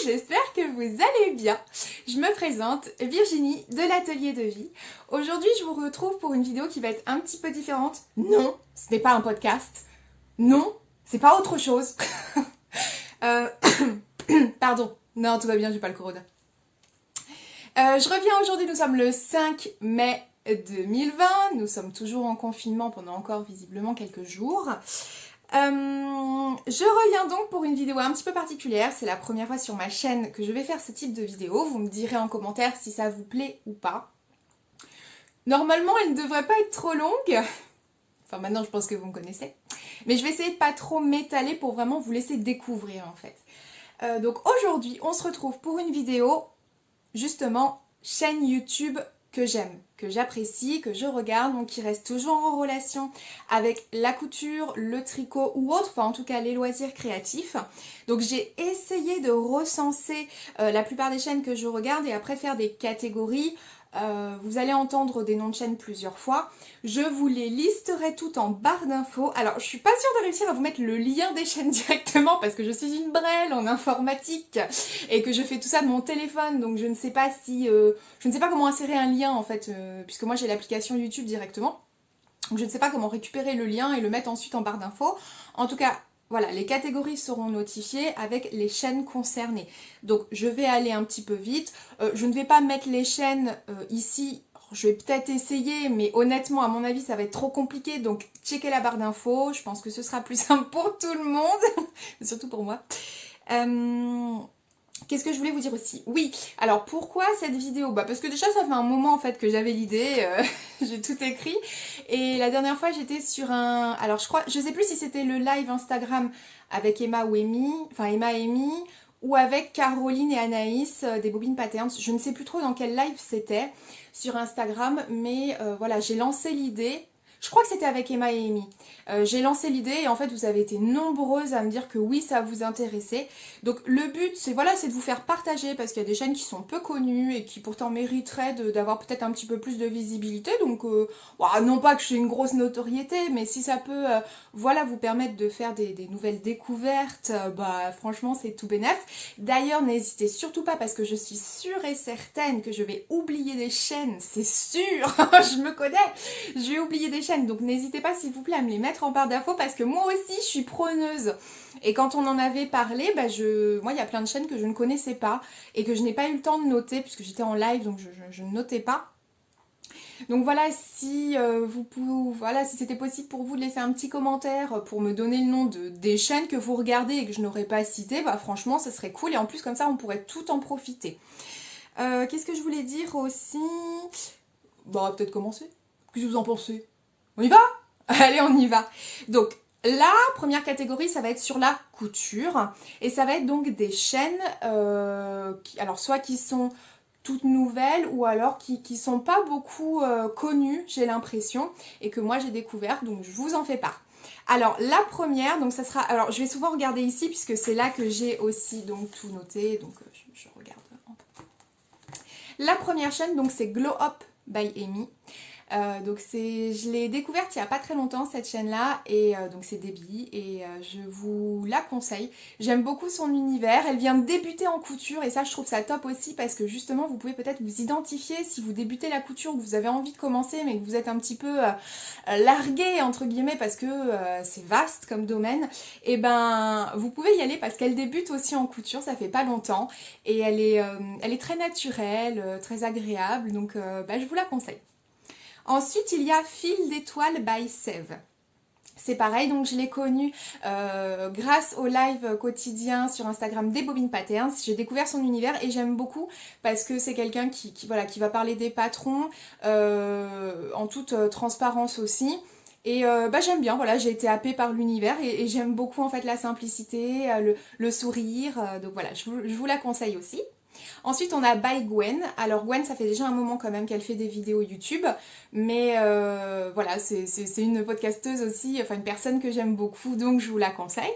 j'espère que vous allez bien. Je me présente, Virginie de l'Atelier de Vie. Aujourd'hui, je vous retrouve pour une vidéo qui va être un petit peu différente. Non, ce n'est pas un podcast. Non, c'est pas autre chose. Pardon, non, tout va bien, j'ai pas le corona. Je reviens aujourd'hui, nous sommes le 5 mai 2020. Nous sommes toujours en confinement pendant encore visiblement quelques jours. Je reviens donc pour une vidéo un petit peu particulière. C'est la première fois sur ma chaîne que je vais faire ce type de vidéo. Vous me direz en commentaire si ça vous plaît ou pas. Normalement, elle ne devrait pas être trop longue. Enfin, maintenant, je pense que vous me connaissez. Mais je vais essayer de pas trop m'étaler pour vraiment vous laisser découvrir, en fait. Donc aujourd'hui, on se retrouve pour une vidéo, justement, chaîne YouTube que j'aime, que j'apprécie, que je regarde, donc qui reste toujours en relation avec la couture, le tricot ou autre, enfin en tout cas les loisirs créatifs. Donc j'ai essayé de recenser la plupart des chaînes que je regarde et après faire des catégories. Vous allez entendre des noms de chaînes plusieurs fois. Je vous les listerai toutes en barre d'infos. Alors, je suis pas sûre de réussir à vous mettre le lien des chaînes directement parce que je suis une brêle en informatique et que je fais tout ça de mon téléphone. Donc, je ne sais pas si... je ne sais pas comment insérer un lien, en fait, puisque moi, j'ai l'application YouTube directement. Donc, je ne sais pas comment récupérer le lien et le mettre ensuite en barre d'infos. En tout cas... Voilà, les catégories seront notifiées avec les chaînes concernées. Donc, je vais aller un petit peu vite. Je ne vais pas mettre les chaînes ici. Je vais peut-être essayer, mais honnêtement, à mon avis, ça va être trop compliqué. Donc, checkez la barre d'infos. Je pense que ce sera plus simple pour tout le monde. Surtout pour moi. Qu'est-ce que je voulais vous dire aussi? Oui, alors pourquoi cette vidéo? Parce que déjà ça fait un moment en fait que j'avais l'idée, j'ai tout écrit. Et la dernière fois j'étais sur un... Alors je sais plus si c'était le live Instagram avec Emma ou Amy, enfin Emma et Amy, ou avec Caroline et Anaïs des Bobines Patterns. Je ne sais plus trop dans quel live c'était sur Instagram, mais voilà, j'ai lancé l'idée. Je crois que c'était avec Emma et Amy. J'ai lancé l'idée et en fait vous avez été nombreuses à me dire que oui ça vous intéressait. Donc le but c'est voilà, c'est de vous faire partager parce qu'il y a des chaînes qui sont peu connues et qui pourtant mériteraient d'avoir peut-être un petit peu plus de visibilité. Donc non pas que j'ai une grosse notoriété, mais si ça peut voilà, vous permettre de faire des nouvelles découvertes, franchement c'est tout bénef. D'ailleurs n'hésitez surtout pas parce que je suis sûre et certaine que je vais oublier des chaînes, c'est sûr. Je me connais, je vais oublier des chaînes. Donc n'hésitez pas s'il vous plaît à me les mettre en barre d'infos parce que moi aussi je suis preneuse. Et quand on en avait parlé, moi il y a plein de chaînes que je ne connaissais pas et que je n'ai pas eu le temps de noter puisque j'étais en live donc je ne notais pas. Donc voilà, si si c'était possible pour vous de laisser un petit commentaire pour me donner le nom des chaînes que vous regardez et que je n'aurais pas cité, franchement ça serait cool et en plus comme ça on pourrait tout en profiter. Qu'est-ce que je voulais dire aussi? On va peut-être commencer. Qu'est-ce que vous en pensez? On y va? Allez, on y va. Donc, la première catégorie, ça va être sur la couture. Et ça va être donc des chaînes, alors soit qui sont toutes nouvelles ou alors qui sont pas beaucoup connues, j'ai l'impression, et que moi j'ai découvert, donc je vous en fais part. Alors, la première, donc ça sera... Alors, je vais souvent regarder ici, puisque c'est là que j'ai aussi donc tout noté, donc je regarde. La première chaîne, donc c'est Glow Up by Amy. Donc je l'ai découverte il n'y a pas très longtemps cette chaîne là et donc c'est Debbie et je vous la conseille. J'aime beaucoup son univers, elle vient de débuter en couture et ça je trouve ça top aussi parce que justement vous pouvez peut-être vous identifier si vous débutez la couture ou que vous avez envie de commencer mais que vous êtes un petit peu largué entre guillemets parce que c'est vaste comme domaine, et vous pouvez y aller parce qu'elle débute aussi en couture, ça fait pas longtemps et elle est très naturelle, très agréable donc je vous la conseille. Ensuite, il y a Fil d'étoiles by Sève. C'est pareil, donc je l'ai connue grâce au live quotidien sur Instagram des Bobines Patterns. J'ai découvert son univers et j'aime beaucoup parce que c'est quelqu'un qui va parler des patrons en toute transparence aussi. Et j'aime bien, voilà, j'ai été happée par l'univers et j'aime beaucoup en fait la simplicité, le sourire. Donc voilà, je vous la conseille aussi. Ensuite on a By Gwen. Alors Gwen ça fait déjà un moment quand même qu'elle fait des vidéos YouTube, mais voilà c'est une podcasteuse aussi, enfin une personne que j'aime beaucoup donc je vous la conseille.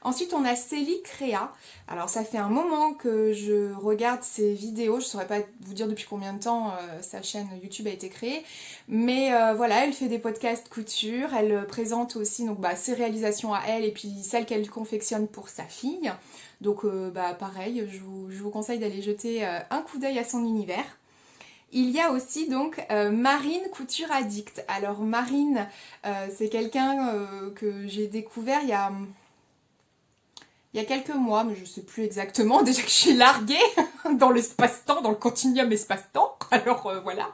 Ensuite, on a Célie Créa. Alors, ça fait un moment que je regarde ses vidéos. Je ne saurais pas vous dire depuis combien de temps sa chaîne YouTube a été créée. Mais voilà, elle fait des podcasts couture. Elle présente aussi donc, ses réalisations à elle et puis celles qu'elle confectionne pour sa fille. Donc, pareil, je vous conseille d'aller jeter un coup d'œil à son univers. Il y a aussi donc Marine Couture Addict. Alors Marine, c'est quelqu'un que j'ai découvert il y a quelques mois, mais je ne sais plus exactement. Déjà que je suis larguée dans l'espace-temps, dans le continuum espace-temps. Alors voilà.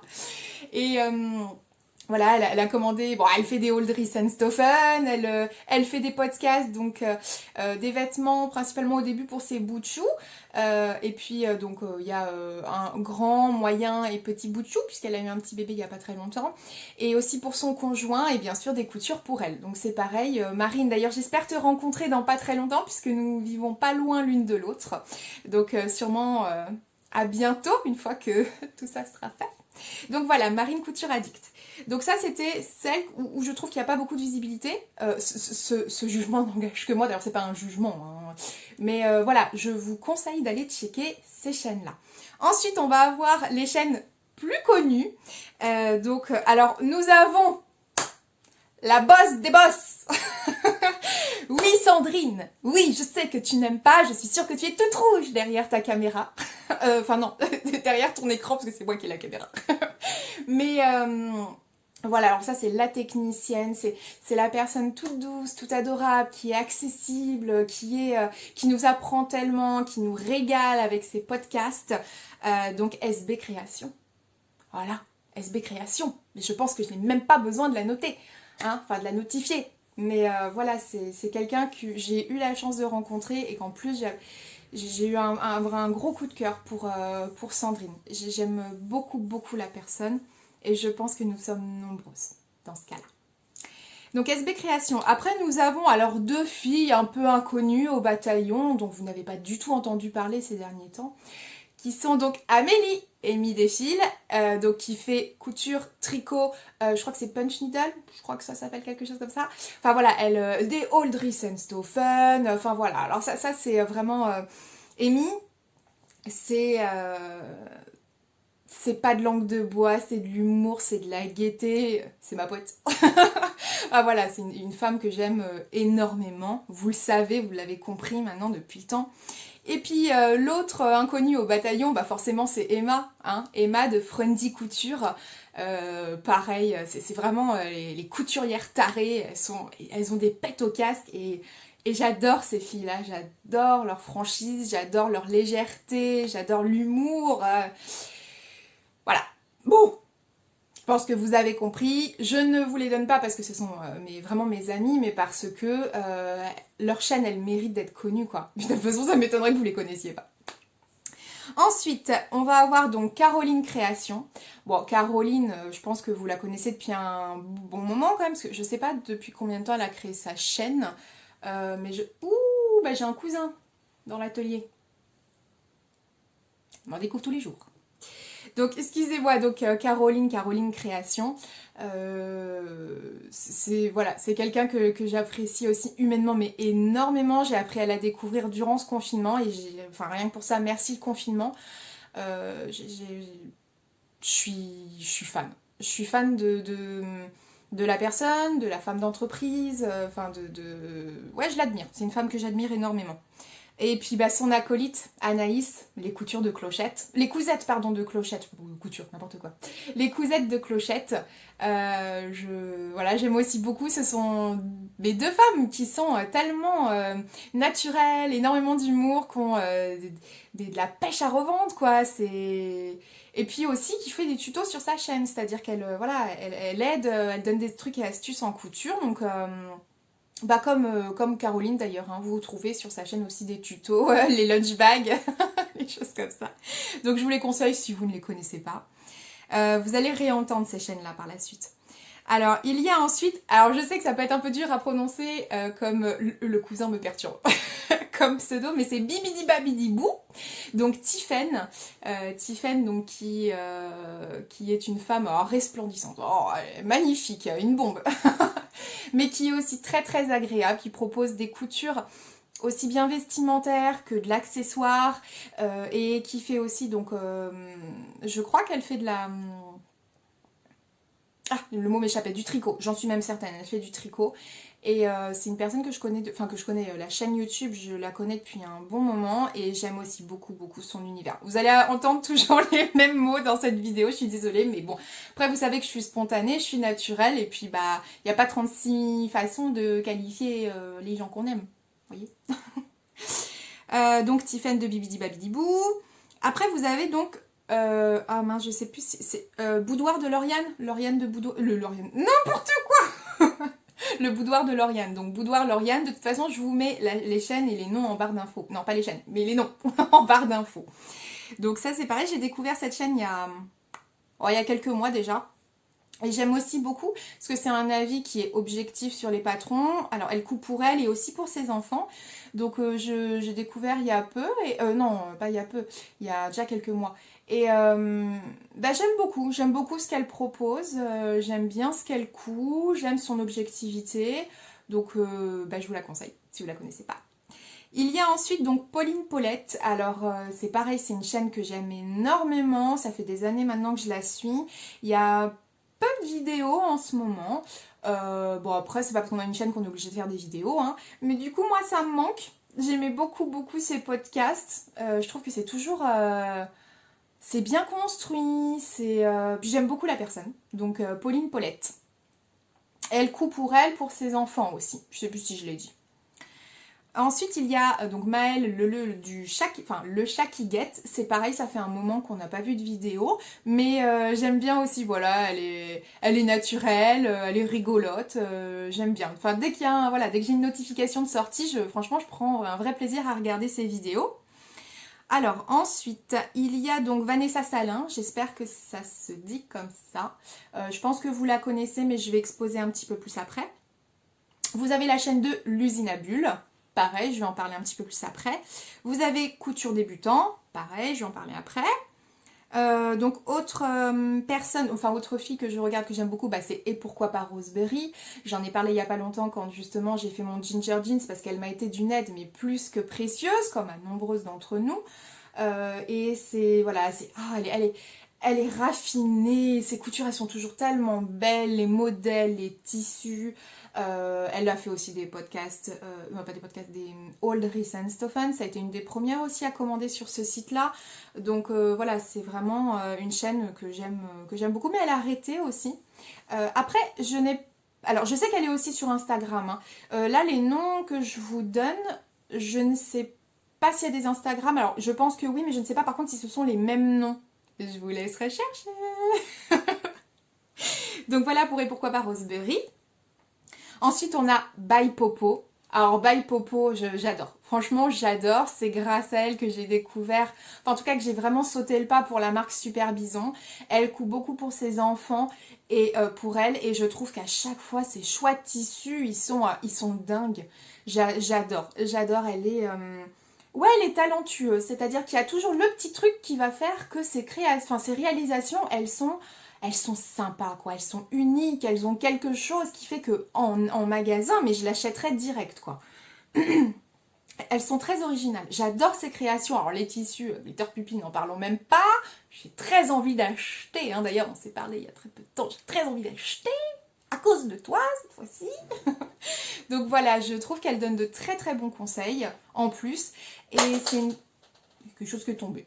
Et voilà, elle a commandé, bon, elle fait des hauls de Risenstoffen, elle fait des podcasts, donc des vêtements principalement au début pour ses bouts de chou. Et puis donc il y a un grand, moyen et petit bout de chou, puisqu'elle a eu un petit bébé il n'y a pas très longtemps. Et aussi pour son conjoint, et bien sûr des coutures pour elle. Donc c'est pareil, Marine, d'ailleurs j'espère te rencontrer dans pas très longtemps, puisque nous vivons pas loin l'une de l'autre. Donc sûrement à bientôt, une fois que tout ça sera fait. Donc voilà, Marine Couture Addict. Donc ça, c'était celle où je trouve qu'il n'y a pas beaucoup de visibilité. Ce jugement n'engage que moi, d'ailleurs c'est pas un jugement. Hein. Mais voilà, je vous conseille d'aller checker ces chaînes-là. Ensuite, on va avoir les chaînes plus connues. Alors, nous avons la boss des boss. Oui, Sandrine. Oui, je sais que tu n'aimes pas. Je suis sûre que tu es toute rouge derrière ta caméra. Enfin non, derrière ton écran, parce que c'est moi qui ai la caméra. Mais voilà, alors ça c'est la technicienne, c'est la personne toute douce, toute adorable, qui est accessible, qui nous apprend tellement, qui nous régale avec ses podcasts. Donc SB Création. Voilà, SB Création. Mais je pense que je n'ai même pas besoin de la noter, hein, enfin de la notifier. Mais voilà, c'est quelqu'un que j'ai eu la chance de rencontrer et qu'en plus j'ai eu un gros coup de cœur pour Sandrine. J'aime beaucoup, beaucoup la personne et je pense que nous sommes nombreuses dans ce cas-là. Donc SB Création. Après, nous avons alors deux filles un peu inconnues au bataillon, dont vous n'avez pas du tout entendu parler ces derniers temps, qui sont donc Amélie et Midéfile, donc qui fait couture, tricot, je crois que c'est punch needle, je crois que ça s'appelle quelque chose comme ça. Enfin voilà, elle des old Risenstoffen, enfin voilà. Alors ça c'est vraiment Amy, c'est pas de langue de bois, c'est de l'humour, c'est de la gaieté, c'est ma pote. Ah voilà, c'est une femme que j'aime énormément, vous le savez, vous l'avez compris maintenant depuis le temps. Et puis l'autre inconnue au bataillon, forcément c'est Emma, hein, Emma de Freundy Couture. Pareil, c'est vraiment les couturières tarées, elles ont des pètes au casque et j'adore ces filles-là, j'adore leur franchise, j'adore leur légèreté, j'adore l'humour. Voilà, bon, je pense que vous avez compris. Je ne vous les donne pas parce que ce sont vraiment mes amis, mais parce que leur chaîne, elle mérite d'être connue, quoi. De toute façon, ça m'étonnerait que vous les connaissiez pas. Ensuite, on va avoir donc Caroline Création. Bon, Caroline, je pense que vous la connaissez depuis un bon moment quand même, parce que je sais pas depuis combien de temps elle a créé sa chaîne, mais j'ai un cousin dans l'atelier. On en découvre tous les jours. Donc, excusez-moi, donc Caroline Création, c'est quelqu'un que j'apprécie aussi humainement, mais énormément. J'ai appris à la découvrir durant ce confinement, et rien que pour ça, merci le confinement. Je suis fan. Je suis fan de la personne, de la femme d'entreprise, ouais, je l'admire. C'est une femme que j'admire énormément. Et puis son acolyte, Anaïs, les coutures de Clochette. Les cousettes, pardon, de Clochette. Couture, n'importe quoi. Les cousettes de Clochette. J'aime aussi beaucoup. Ce sont mes deux femmes qui sont tellement naturelles, énormément d'humour, qui ont de la pêche à revendre, quoi. Et puis aussi qui fait des tutos sur sa chaîne. C'est-à-dire qu'elle elle aide, elle donne des trucs et astuces en couture. Donc... comme Caroline d'ailleurs, hein, vous trouvez sur sa chaîne aussi des tutos, les lunch bags, des choses comme ça. Donc je vous les conseille si vous ne les connaissez pas. Vous allez réentendre ces chaînes-là par la suite. Alors il y a ensuite, alors je sais que ça peut être un peu dur à prononcer comme le cousin me perturbe comme pseudo, mais c'est Bibidi Babidi Bou. Donc Tiffaine, donc qui est une femme resplendissante, magnifique, une bombe. Mais qui est aussi très très agréable, qui propose des coutures aussi bien vestimentaire que de l'accessoire, et qui fait aussi, donc, je crois qu'elle fait de la... Ah, le mot m'échappait, du tricot, j'en suis même certaine, elle fait du tricot. Et c'est une personne que je connais, enfin que je connais, la chaîne YouTube, je la connais depuis un bon moment et j'aime aussi beaucoup son univers. Vous allez entendre toujours les mêmes mots dans cette vidéo, je suis désolée, mais bon. Après vous savez que je suis spontanée, je suis naturelle et puis bah il n'y a pas 36 façons de qualifier les gens qu'on aime, vous voyez. Donc Tiffen de Bibidi Babidi Bou. Après vous avez donc... ah mince, je sais plus si c'est Boudoir de Lauriane. Lauriane de Boudoir... Lauriane... N'importe quoi. Le boudoir de Lauriane. Donc Boudoir Lauriane, de toute façon je vous mets les chaînes et les noms en barre d'infos. Non pas les chaînes, mais les noms en barre d'infos. Donc ça c'est pareil, j'ai découvert cette chaîne il y a quelques mois déjà. Et j'aime aussi beaucoup, parce que c'est un avis qui est objectif sur les patrons. Alors elle coupe pour elle et aussi pour ses enfants. Donc j'ai découvert il y a peu, et non pas il y a peu, il y a déjà quelques mois. Et bah, j'aime beaucoup ce qu'elle propose, j'aime bien ce qu'elle coud, j'aime son objectivité. Donc bah, je vous la conseille, si vous la connaissez pas. Il y a ensuite donc Pauline Paulette. Alors c'est pareil, c'est une chaîne que j'aime énormément, ça fait des années maintenant que je la suis. Il y a peu de vidéos en ce moment. Bon après c'est pas parce qu'on a une chaîne qu'on est obligé de faire des vidéos, hein. Mais du coup moi ça me manque. J'aimais beaucoup ses podcasts. Je trouve que c'est toujours... c'est bien construit, puis j'aime beaucoup la personne. Donc Pauline Paulette. Elle coud pour elle, pour ses enfants aussi. Je sais plus si je l'ai dit. Ensuite, il y a donc Maëlle, du chat, enfin le chat qui guette. C'est pareil, ça fait un moment qu'on n'a pas vu de vidéo, mais j'aime bien aussi. Voilà, elle est naturelle, elle est rigolote. J'aime bien. Enfin, dès qu'il y a voilà, dès que j'ai une notification de sortie, franchement, je prends un vrai plaisir à regarder ses vidéos. Alors ensuite, il y a donc Vanessa Salin, j'espère que ça se dit comme ça. Je pense que vous la connaissez, mais je vais exposer un petit peu plus après. Vous avez la chaîne de l'usine à bulles. Pareil, je vais en parler un petit peu plus après. Vous avez Couture débutant, pareil, je vais en parler après. Donc autre personne, enfin autre fille que je regarde, que j'aime beaucoup, bah, c'est Et pourquoi pas Roseberry. J'en ai parlé il y a pas longtemps quand justement j'ai fait mon Ginger Jeans parce qu'elle m'a été d'une aide, mais plus que précieuse, comme à nombreuses d'entre nous. Et c'est, voilà, elle est raffinée, ses coutures elles sont toujours tellement belles, les modèles, les tissus. Elle a fait aussi des podcasts, non pas des podcasts, des Old Recent Stoffen. Ça a été une des premières aussi à commander sur ce site-là. Donc voilà, c'est vraiment une chaîne que j'aime beaucoup, mais elle a arrêté aussi. Après, alors je sais qu'elle est aussi sur Instagram, hein. Là, les noms que je vous donne, je ne sais pas s'il y a des Instagram. Alors je pense que oui, mais je ne sais pas par contre si ce sont les mêmes noms. Je vous laisserai chercher. Donc voilà pour Et pourquoi pas Roseberry. Ensuite, on a By Popo. Alors, By Popo, j'adore. Franchement, j'adore. C'est grâce à elle que j'ai découvert... Enfin, en tout cas, que j'ai vraiment sauté le pas pour la marque Super Bison. Elle coud beaucoup pour ses enfants et pour elle. Et je trouve qu'à chaque fois, ces choix de tissus, ils sont dingues. J'adore. J'adore. Elle est... Ouais, elle est talentueuse. C'est-à-dire qu'il y a toujours le petit truc qui va faire que ses réalisations, elles sont sympas, quoi. Elles sont uniques, elles ont quelque chose qui fait que en magasin, mais je l'achèterais direct, quoi. Elles sont très originales. J'adore ces créations. Alors les tissus, Glitter Puppy, n'en parlons même pas. J'ai très envie d'acheter, hein. D'ailleurs, on s'est parlé il y a très peu de temps. J'ai très envie d'acheter à cause de toi, cette fois-ci. Donc voilà, je trouve qu'elle donne de très très bons conseils, en plus. Et c'est quelque chose qui est tombé.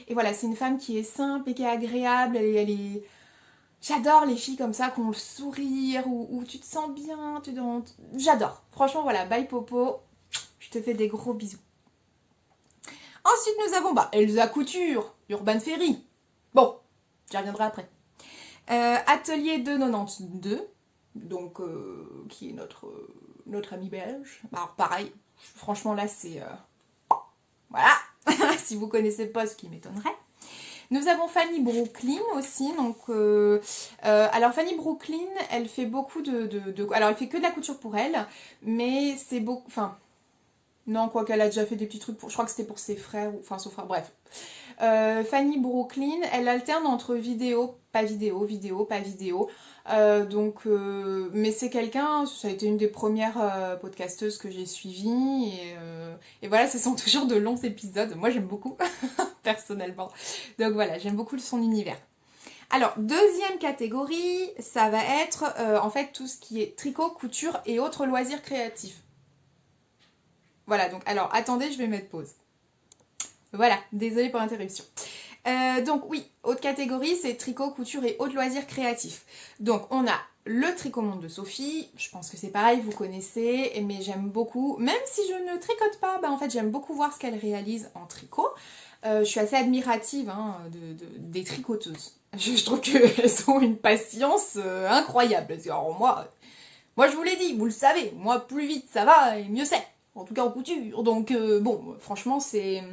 Et voilà, c'est une femme qui est simple et qui est agréable. Elle est... J'adore les filles comme ça qui ont le sourire, où tu te sens bien. J'adore. Franchement, voilà, By Popo, je te fais des gros bisous. Ensuite, nous avons Elsa Couture, Urban Ferry. Bon, j'y reviendrai après. Atelier 292, donc qui est notre ami belge. Alors pareil, franchement là c'est... voilà, si vous connaissez pas, ce qui m'étonnerait. Nous avons Fanny Brooklyn aussi, donc alors Fanny Brooklyn, elle fait beaucoup alors elle fait que de la couture pour elle, mais c'est beaucoup, enfin Non, quoi qu'elle a déjà fait des petits trucs, je crois que c'était pour ses frères, ou enfin son frère, bref. Fanny Brooklyn, elle alterne entre vidéo, pas vidéo, vidéo, pas vidéo. Mais c'est quelqu'un, ça a été une des premières podcasteuses que j'ai suivies. Et voilà, ce sont toujours de longs épisodes. Moi, j'aime beaucoup, personnellement. Donc voilà, j'aime beaucoup son univers. Alors, deuxième catégorie, ça va être en fait tout ce qui est tricot, couture et autres loisirs créatifs. Voilà, donc alors attendez, je vais mettre pause. Voilà, désolée pour l'interruption. Donc oui, autre catégorie, c'est tricot, couture et autres loisirs créatifs. Donc on a le tricot monde de Sophie, je pense que c'est pareil, vous connaissez, mais j'aime beaucoup, même si je ne tricote pas, en fait j'aime beaucoup voir ce qu'elle réalise en tricot. Je suis assez admirative des tricoteuses. Je trouve qu'elles ont une patience incroyable. Alors moi je vous l'ai dit, vous le savez, moi plus vite ça va et mieux c'est. En tout cas en couture. Donc bon, franchement c'est...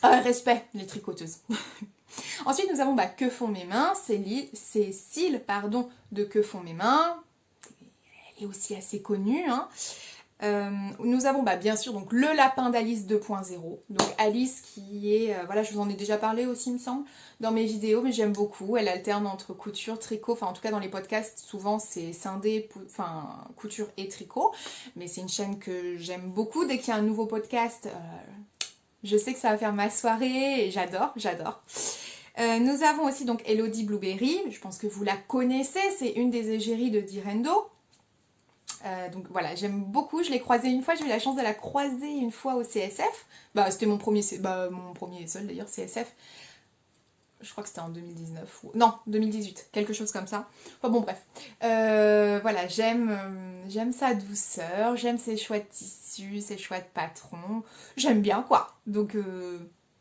respect les tricoteuses. Ensuite nous avons Que font mes mains, Cécile pardon, de Que font mes mains. Elle est aussi assez connue. Hein. Nous avons bien sûr donc le lapin d'Alice 2.0. Donc Alice qui est, voilà, je vous en ai déjà parlé aussi il me semble dans mes vidéos, mais j'aime beaucoup. Elle alterne entre couture, tricot, enfin en tout cas dans les podcasts souvent c'est scindé, couture et tricot. Mais c'est une chaîne que j'aime beaucoup. Dès qu'il y a un nouveau podcast, je sais que ça va faire ma soirée et j'adore. Nous avons aussi donc Elodie Blueberry, je pense que vous la connaissez, c'est une des égéries de Direndo. Donc voilà, j'aime beaucoup, je l'ai croisée une fois, j'ai eu la chance de la croiser une fois au CSF. C'était mon premier et seul d'ailleurs CSF. Je crois que c'était en 2019 ou... Non, 2018, quelque chose comme ça. Enfin bon, bref. Voilà, j'aime sa douceur, j'aime ses chouettes tissus, ses chouettes patrons. J'aime bien, quoi. Donc,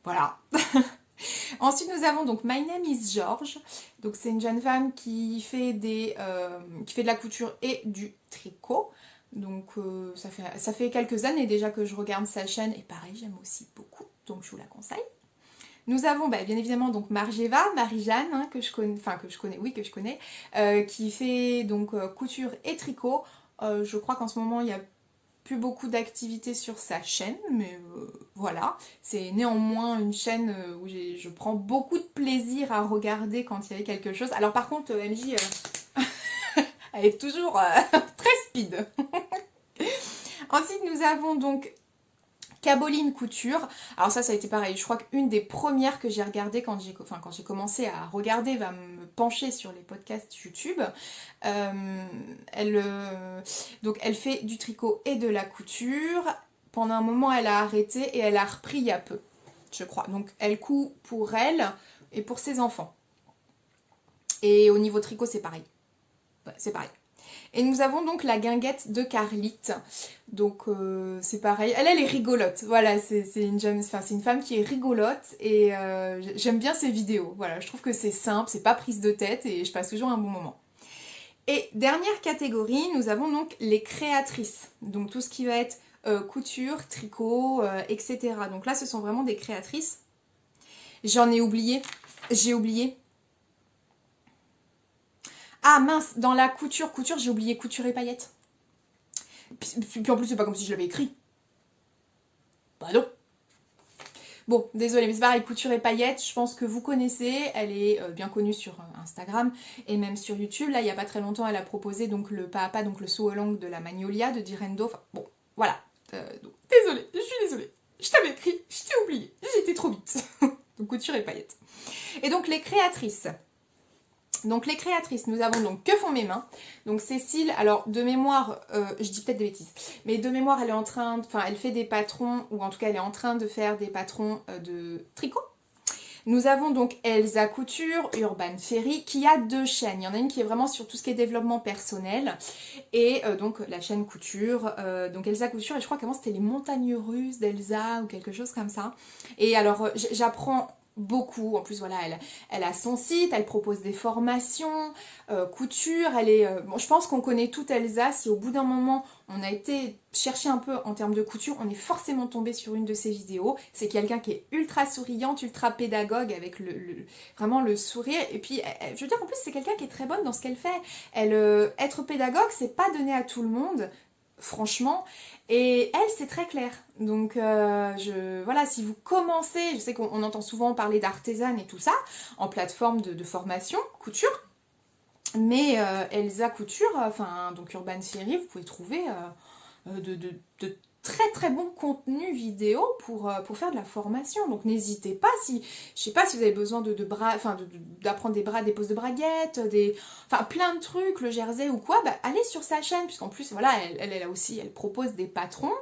voilà. Ensuite, nous avons donc My Name is George. Donc, c'est une jeune femme qui fait de la couture et du tricot. Donc, ça fait quelques années déjà que je regarde sa chaîne. Et pareil, j'aime aussi beaucoup. Donc, je vous la conseille. Nous avons bien évidemment donc Margeva, Marie-Jeanne, hein, que je connais, qui fait donc couture et tricot. Je crois qu'en ce moment, il n'y a plus beaucoup d'activités sur sa chaîne, mais voilà. C'est néanmoins une chaîne où je prends beaucoup de plaisir à regarder quand il y avait quelque chose. Alors par contre, MJ, elle est toujours très speed. Ensuite, nous avons donc Caboline Couture. Alors ça a été pareil. Je crois qu'une des premières que j'ai regardées quand j'ai commencé à regarder, va me pencher sur les podcasts YouTube. Elle fait du tricot et de la couture. Pendant un moment, elle a arrêté et elle a repris il y a peu, je crois. Donc elle coud pour elle et pour ses enfants. Et au niveau tricot, c'est pareil. Ouais, c'est pareil. Et nous avons donc la guinguette de Carlite. Donc c'est pareil. Elle est rigolote. Voilà, c'est une femme qui est rigolote et j'aime bien ses vidéos. Voilà, je trouve que c'est simple, c'est pas prise de tête et je passe toujours un bon moment. Et dernière catégorie, nous avons donc les créatrices. Donc tout ce qui va être couture, tricot, etc. Donc là, ce sont vraiment des créatrices. J'en ai oublié. J'ai oublié. Ah mince, dans la couture, j'ai oublié couture et paillettes. Puis en plus, c'est pas comme si je l'avais écrit. Bah non. Bon, désolé, mais c'est pareil, couture et paillettes, je pense que vous connaissez. Elle est bien connue sur Instagram et même sur YouTube. Là, il n'y a pas très longtemps, elle a proposé donc le pas à pas, donc le saut au langue de la Magnolia de Direndo. Enfin, bon, voilà. Donc, désolée, je suis désolée. Je t'avais écrit, je t'ai oublié. J'ai été trop vite. Donc, couture et paillettes. Et donc, les créatrices. Donc les créatrices, nous avons donc Que font mes mains. Donc Cécile, alors de mémoire, je dis peut-être des bêtises, mais de mémoire elle fait des patrons, ou en tout cas elle est en train de faire des patrons de tricot. Nous avons donc Elsa Couture, Urban Ferry, qui a 2 chaînes. Il y en a une qui est vraiment sur tout ce qui est développement personnel, et donc la chaîne Couture, donc Elsa Couture, et je crois qu'avant c'était les montagnes russes d'Elsa, ou quelque chose comme ça. Et alors j'apprends beaucoup, en plus voilà, elle a son site, elle propose des formations, couture, je pense qu'on connaît toute Elsa. Si au bout d'un moment on a été chercher un peu en termes de couture, on est forcément tombé sur une de ses vidéos. C'est quelqu'un qui est ultra souriante, ultra pédagogue, avec vraiment le sourire, et puis je veux dire en plus c'est quelqu'un qui est très bonne dans ce qu'elle fait. Être pédagogue, c'est pas donné à tout le monde. franchement. Et elle, c'est très clair. Donc, voilà, si vous commencez, je sais qu'on entend souvent parler d'artisanes et tout ça, en plateforme de formation, couture. Mais Elsa Couture, enfin, donc Urban Theory, vous pouvez trouver de très très bons contenus vidéo pour faire de la formation. Donc n'hésitez pas, si je sais pas si vous avez besoin de bras, enfin d'apprendre des poses de braguettes, enfin plein de trucs, le jersey ou quoi, bah, allez sur sa chaîne, puisqu'en plus voilà, elle a aussi, elle propose des patrons.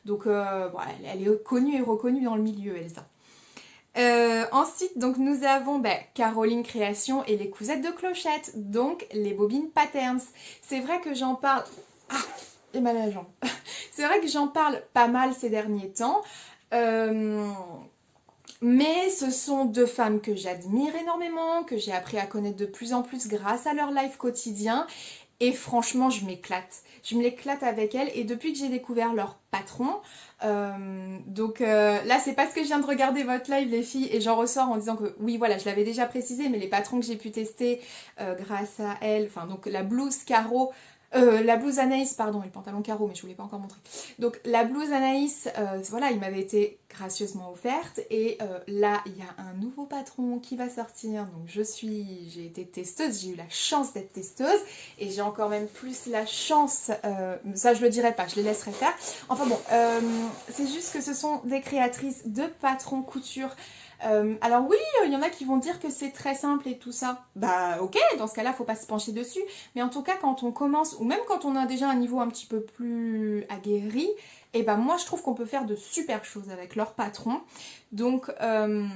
Donc bon, elle est connue et reconnue dans le milieu, Elsa. Ensuite, donc nous avons Caroline Création et les cousettes de clochette, donc les bobines patterns. C'est vrai que j'en parle... Ah, j'ai mal à la jambe. C'est vrai que j'en parle pas mal ces derniers temps. Mais ce sont deux femmes que j'admire énormément, que j'ai appris à connaître de plus en plus grâce à leur live quotidien. Et franchement, je m'éclate. Je m'éclate avec elles. Et depuis que j'ai découvert leur patron, là, c'est parce que je viens de regarder votre live, les filles, et j'en ressors en disant que, oui, voilà, je l'avais déjà précisé, mais les patrons que j'ai pu tester grâce à elles, enfin, donc la blouse carreau, la blouse Anaïs, pardon, et le pantalon carreau, mais je ne vous l'ai pas encore montré. Donc la blouse Anaïs, voilà, il m'avait été gracieusement offerte. Et là, il y a un nouveau patron qui va sortir. Donc j'ai été testeuse, j'ai eu la chance d'être testeuse. Et j'ai encore même plus la chance, ça je le dirai pas, je les laisserai faire. Enfin bon, c'est juste que ce sont des créatrices de patrons couture. Alors oui, il y en a qui vont dire que c'est très simple et tout ça. Bah ok, dans ce cas-là, faut pas se pencher dessus. Mais en tout cas, quand on commence, ou même quand on a déjà un niveau un petit peu plus aguerri, et ben moi je trouve qu'on peut faire de super choses avec leur patron. Donc elles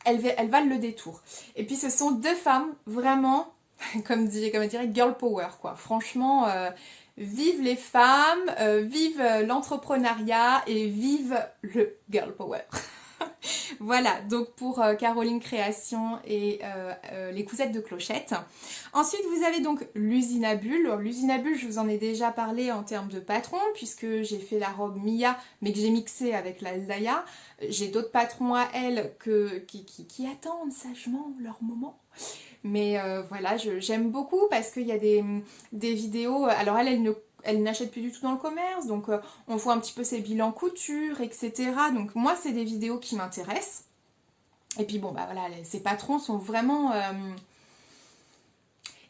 valent le détour. Et puis ce sont deux femmes vraiment, comme dirait girl power quoi. Franchement, vive les femmes, vive l'entrepreneuriat et vive le girl power. Voilà, donc pour Caroline Création et les cousettes de clochette. Ensuite, vous avez donc l'usine à bulles. L'usine à bulles, je vous en ai déjà parlé en termes de patron, puisque j'ai fait la robe Mia, mais que j'ai mixée avec la Zaya. J'ai d'autres patrons à elle qui attendent sagement leur moment. Mais voilà, j'aime beaucoup parce qu'il y a des vidéos... Alors elle n'achète plus du tout dans le commerce, donc on voit un petit peu ses bilans couture, etc. Donc moi, c'est des vidéos qui m'intéressent. Et puis bon, bah voilà, ces patrons sont vraiment...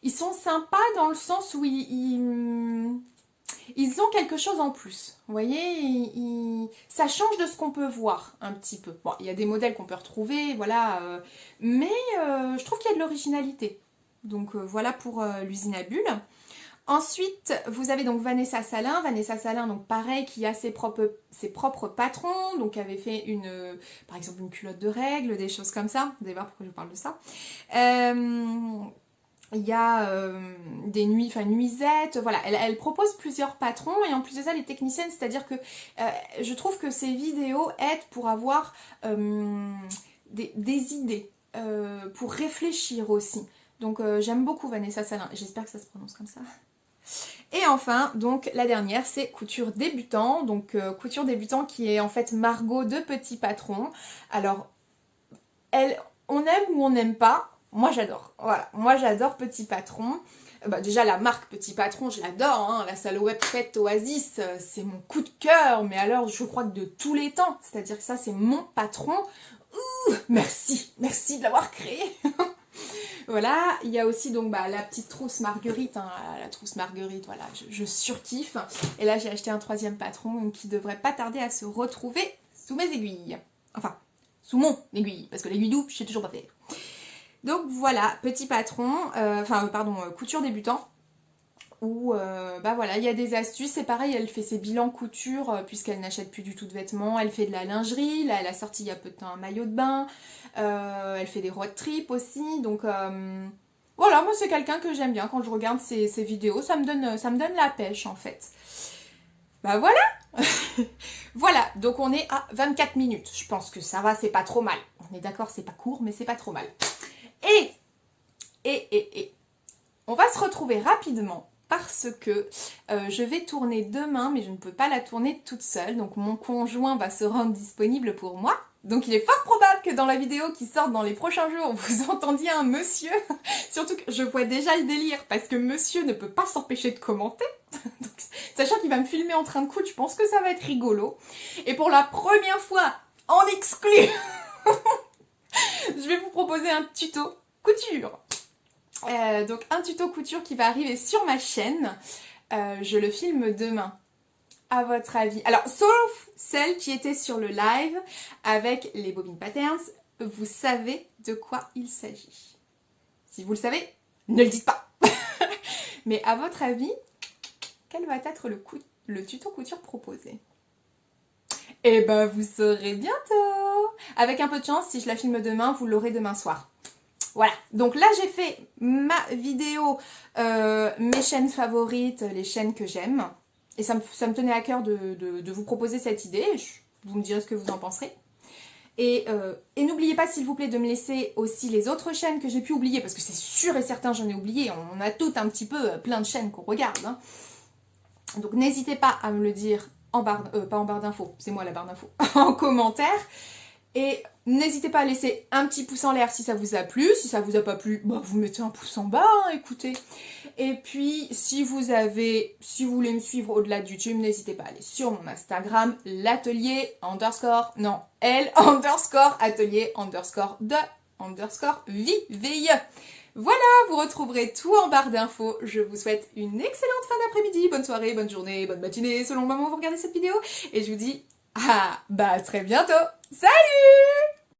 ils sont sympas dans le sens où ils ont quelque chose en plus. Vous voyez, ça change de ce qu'on peut voir un petit peu. Bon, il y a des modèles qu'on peut retrouver, voilà. Mais je trouve qu'il y a de l'originalité. Donc voilà pour l'usine à bulles. Ensuite, vous avez donc Vanessa Salin. Vanessa Salin, donc pareil, qui a ses propres patrons. Donc, avait fait par exemple une culotte de règles, des choses comme ça. Vous allez voir pourquoi je vous parle de ça. Il y a des nuisettes. Voilà, elle propose plusieurs patrons. Et en plus de ça, elle est technicienne. C'est-à-dire que je trouve que ces vidéos aident pour avoir des idées, pour réfléchir aussi. Donc, j'aime beaucoup Vanessa Salin. J'espère que ça se prononce comme ça. Et enfin, donc la dernière, c'est couture débutant. Donc couture débutant qui est en fait Margot de Petit Patron. Alors, on aime ou on n'aime pas. Moi j'adore. Voilà, moi j'adore Petit Patron. Déjà la marque Petit Patron, je l'adore. Hein. La Salouette Fête Oasis, c'est mon coup de cœur. Mais alors, je crois que de tous les temps. C'est-à-dire que ça, c'est mon patron. Ouh, merci de l'avoir créé. Voilà, il y a aussi donc la petite trousse Marguerite, hein, la trousse Marguerite, voilà, je surkiffe. Et là j'ai acheté un troisième patron qui devrait pas tarder à se retrouver sous mes aiguilles. Enfin, sous mon aiguille, parce que l'aiguille double, je sais toujours pas faire. Donc voilà, petit patron, couture débutant. Où voilà, il y a des astuces, c'est pareil, elle fait ses bilans couture puisqu'elle n'achète plus du tout de vêtements, elle fait de la lingerie, là elle a sorti il y a peu de temps un maillot de bain, elle fait des road trips aussi, donc voilà, moi c'est quelqu'un que j'aime bien quand je regarde ses vidéos, ça me donne la pêche en fait. Bah voilà. Voilà, donc on est à 24 minutes, je pense que ça va, c'est pas trop mal, on est d'accord, c'est pas court mais c'est pas trop mal. Et on va se retrouver rapidement parce que je vais tourner demain, mais je ne peux pas la tourner toute seule. Donc mon conjoint va se rendre disponible pour moi. Donc il est fort probable que dans la vidéo qui sort dans les prochains jours, vous entendiez un monsieur. Surtout que je vois déjà le délire, parce que monsieur ne peut pas s'empêcher de commenter. Donc, sachant qu'il va me filmer en train de coudre, je pense que ça va être rigolo. Et pour la première fois, en exclu, je vais vous proposer un tuto couture. Donc un tuto couture qui va arriver sur ma chaîne. Je le filme demain. À votre avis, alors sauf celle qui était sur le live avec les bobines patterns, vous savez de quoi il s'agit. Si vous le savez, ne le dites pas. Mais à votre avis, quel va être le tuto couture proposé? Eh ben vous saurez bientôt. Avec un peu de chance, si je la filme demain, vous l'aurez demain soir. Voilà, donc là j'ai fait ma vidéo, mes chaînes favorites, les chaînes que j'aime. Et ça me tenait à cœur de vous proposer cette idée. Vous me direz ce que vous en penserez. Et n'oubliez pas, s'il vous plaît, de me laisser aussi les autres chaînes que j'ai pu oublier, parce que c'est sûr et certain, j'en ai oublié. On a toutes un petit peu plein de chaînes qu'on regarde. Hein. Donc n'hésitez pas à me le dire en barre, pas en barre d'infos, c'est moi la barre d'infos, en commentaire. Et n'hésitez pas à laisser un petit pouce en l'air si ça vous a plu. Si ça vous a pas plu, bah, vous mettez un pouce en bas, hein, écoutez. Et puis, si vous voulez me suivre au-delà de YouTube, n'hésitez pas à aller sur mon Instagram, l'atelier _ non, L_atelier_de_vie. Voilà, vous retrouverez tout en barre d'infos. Je vous souhaite une excellente fin d'après-midi, bonne soirée, bonne journée, bonne matinée, selon le moment où vous regardez cette vidéo. Et je vous dis, à très bientôt. Salut!